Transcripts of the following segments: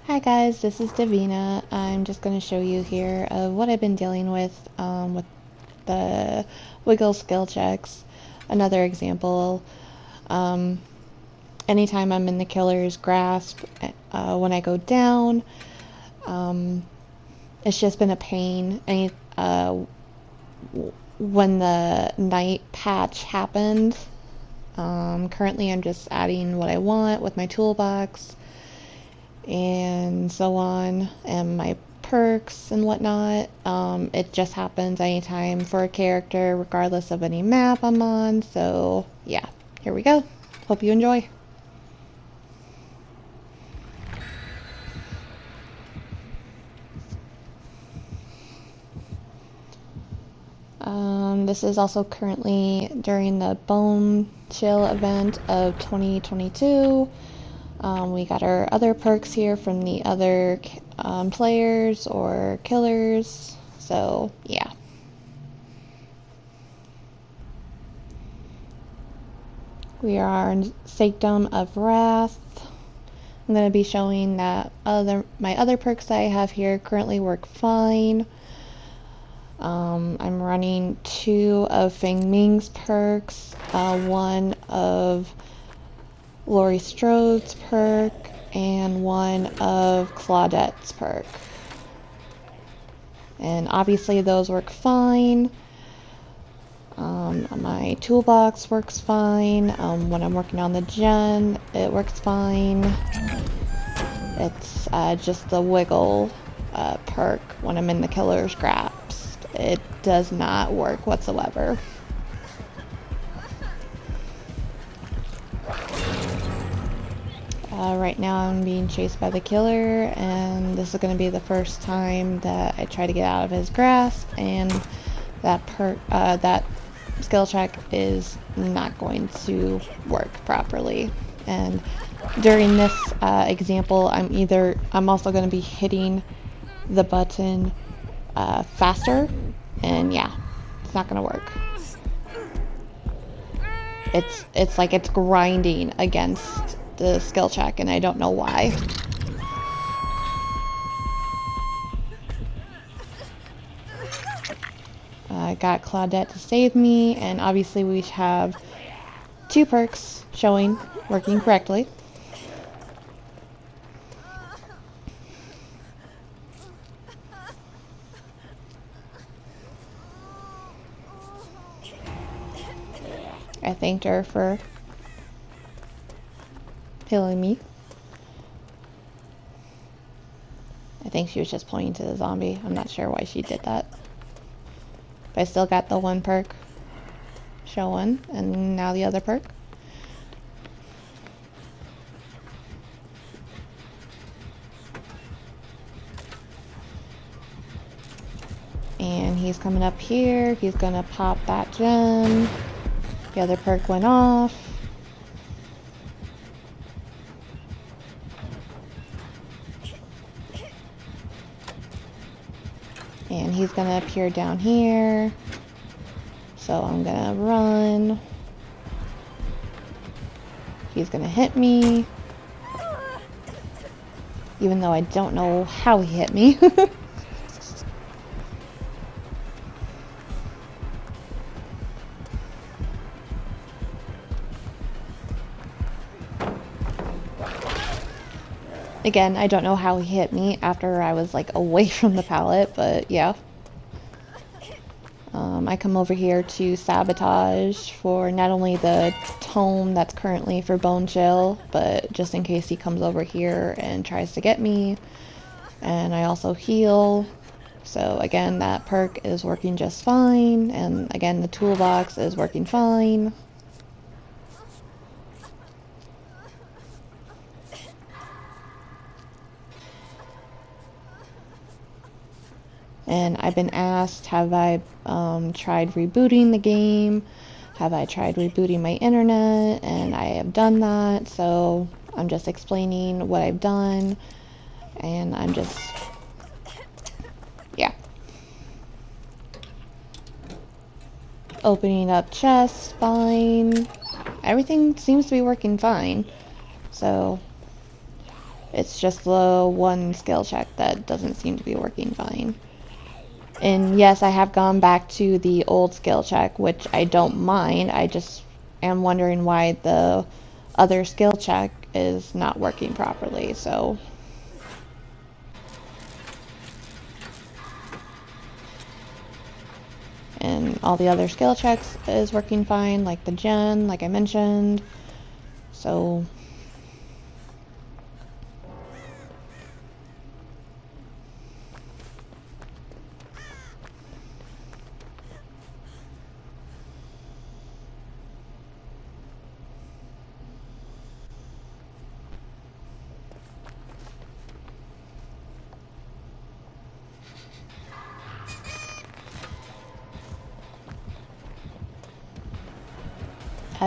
Hi guys, this is Davina. I'm just going to show you here what I've been dealing with the wiggle skill checks. Another example, um, anytime I'm in the killer's grasp, when I go down, um, it's just been a pain. When the night patch happened, currently I'm just adding what I want with my toolbox and so on, and my perks and whatnot. It just happens anytime for a character, regardless of any map I'm on. So yeah, here we go. Hope you enjoy. This is also currently during the Bone Chill event of 2022. We got our other perks here from the other players or killers. So yeah. We are in Sanctum of Wrath. I'm going to be showing that my other perks that I have here currently work fine. I'm running 2 of Feng Ming's perks, 1 of Laurie Strode's perk, and 1 of Claudette's perk. And obviously those work fine. My toolbox works fine. When I'm working on the gen, it works fine. It's just the wiggle perk when I'm in the killer's grasp. It does not work whatsoever. Right now I'm being chased by the killer, and this is going to be the first time that I try to get out of his grasp, and that skill check is not going to work properly. And during this example, I'm also going to be hitting the button faster, and yeah, it's not going to work. It's like it's grinding against the skill check, and I don't know why. I got Claudette to save me, and obviously we have 2 perks showing working correctly. I thanked her for healing me. I think she was just pointing to the zombie. I'm not sure why she did that. But I still got the 1 perk showing, and now the other perk. And he's coming up here. He's gonna pop that gem. The other perk went off. And he's gonna appear down here. So I'm gonna run. He's gonna hit me. Even though I don't know how he hit me. Again, I don't know how he hit me after I was like away from the pallet, but yeah. I come over here to sabotage for not only the tome that's currently for Bone Chill, but just in case he comes over here and tries to get me. And I also heal. So again, that perk is working just fine, and again, the toolbox is working fine. And I've been asked, have I tried rebooting the game? Have I tried rebooting my internet? And I have done that, so I'm just explaining what I've done, and I'm just, yeah. Opening up chests, fine. Everything seems to be working fine. So It's just the one skill check that doesn't seem to be working fine. And yes, I have gone back to the old skill check, which I don't mind. I just am wondering why the other skill check is not working properly, so... And all the other skill checks is working fine, like the gen, like I mentioned. So...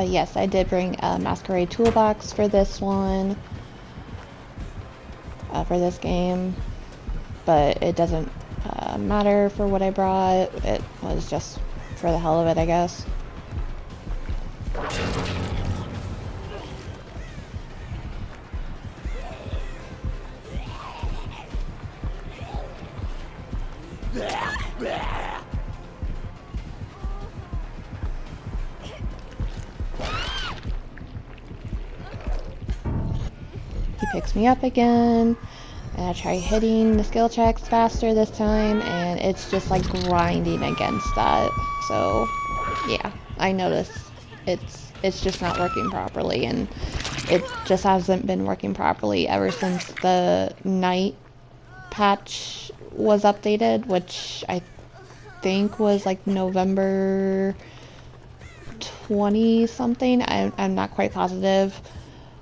yes, I did bring a Masquerade toolbox for this one, for this game, but it doesn't matter for what I brought. It was just for the hell of it, I guess. He picks me up again, and I try hitting the skill checks faster this time, and it's just like grinding against that. So yeah, I noticed it's just not working properly, and it just hasn't been working properly ever since the night patch was updated, which I think was like November 20 something. I'm not quite positive,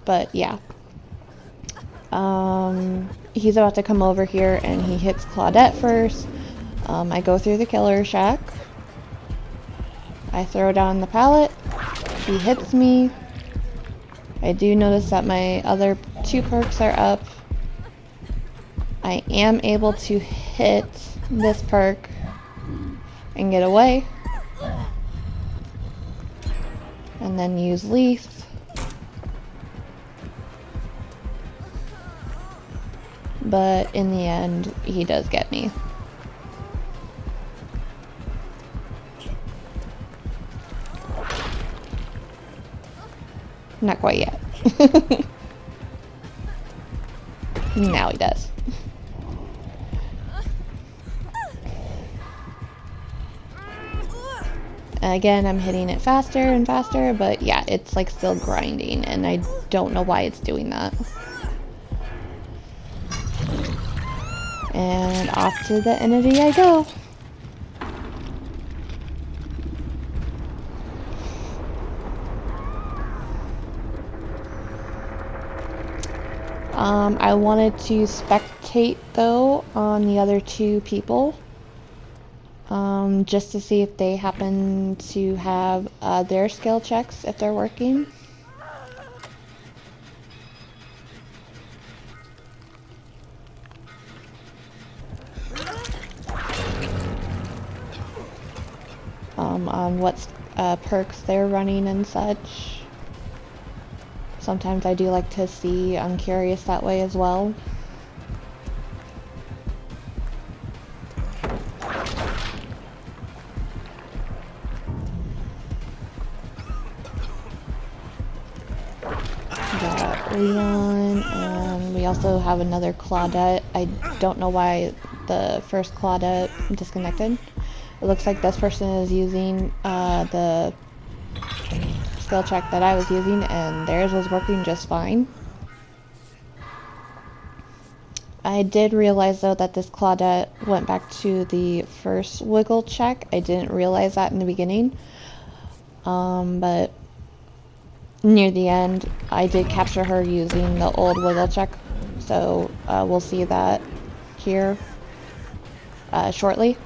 but yeah. He's about to come over here and he hits Claudette first. I go through the killer shack. I throw down the pallet. He hits me. I do notice that my other two perks are up. I am able to hit this perk and get away. And then use Leaf. But in the end, he does get me. Not quite yet. Now he does. Again, I'm hitting it faster and faster, but yeah, it's like still grinding, and I don't know why it's doing that. And off to the entity I go. I wanted to spectate though on the other two people, just to see if they happen to have their skill checks, if they're working. On what perks they're running and such. Sometimes I do like to see. I'm curious that way as well. Got Leon, and we also have another Claudette. I don't know why the first Claudette disconnected. It looks like this person is using the skill check that I was using, and theirs was working just fine. I did realize though that this Claudette went back to the first wiggle check. I didn't realize that in the beginning, but near the end I did capture her using the old wiggle check, so we'll see that here shortly.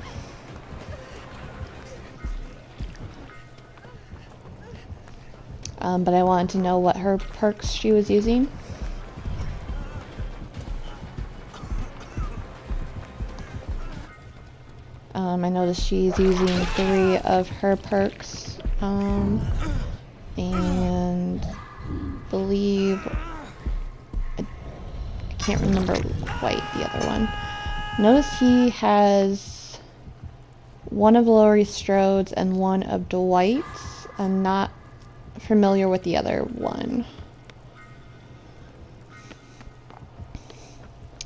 But I wanted to know what her perks she was using. I noticed she's using 3 of her perks, and believe, I can't remember quite the other one. Notice he has one of Laurie Strode's and one of Dwight's. I'm not familiar with the other one.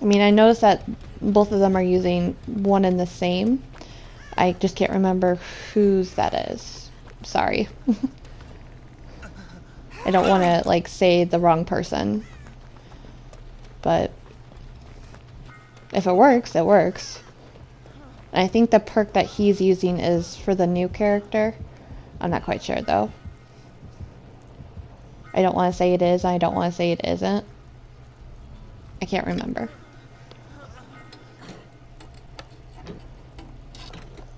I mean, I noticed that both of them are using one and the same. I just can't remember whose that is. Sorry. I don't want to, like, say the wrong person. But if it works, it works. And I think the perk that he's using is for the new character. I'm not quite sure, though. I don't want to say it is, I don't want to say it isn't. I can't remember.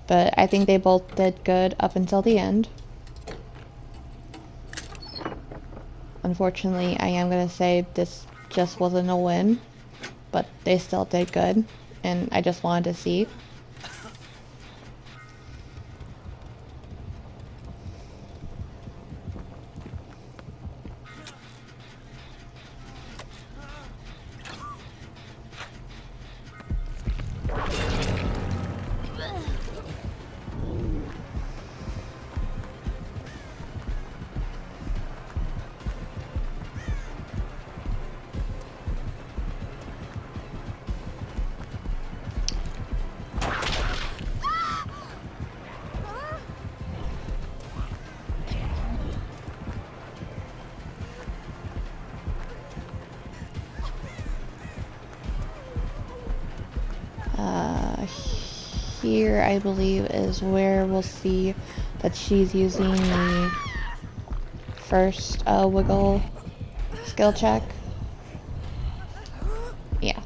But I think they both did good up until the end. Unfortunately, I am going to say this just wasn't a win. But they still did good. And I just wanted to see. Here, I believe, is where we'll see that she's using the first wiggle skill check. Yeah.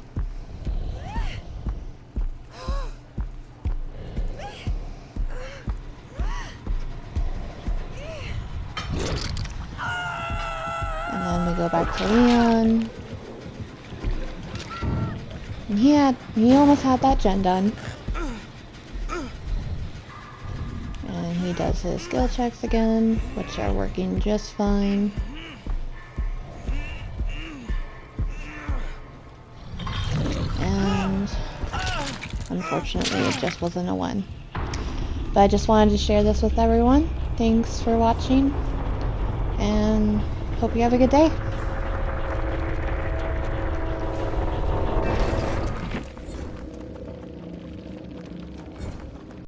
And then we go back to Leon. And he almost had that gen done. And he does his skill checks again, which are working just fine. And unfortunately, it just wasn't a win. But I just wanted to share this with everyone. Thanks for watching, and hope you have a good day.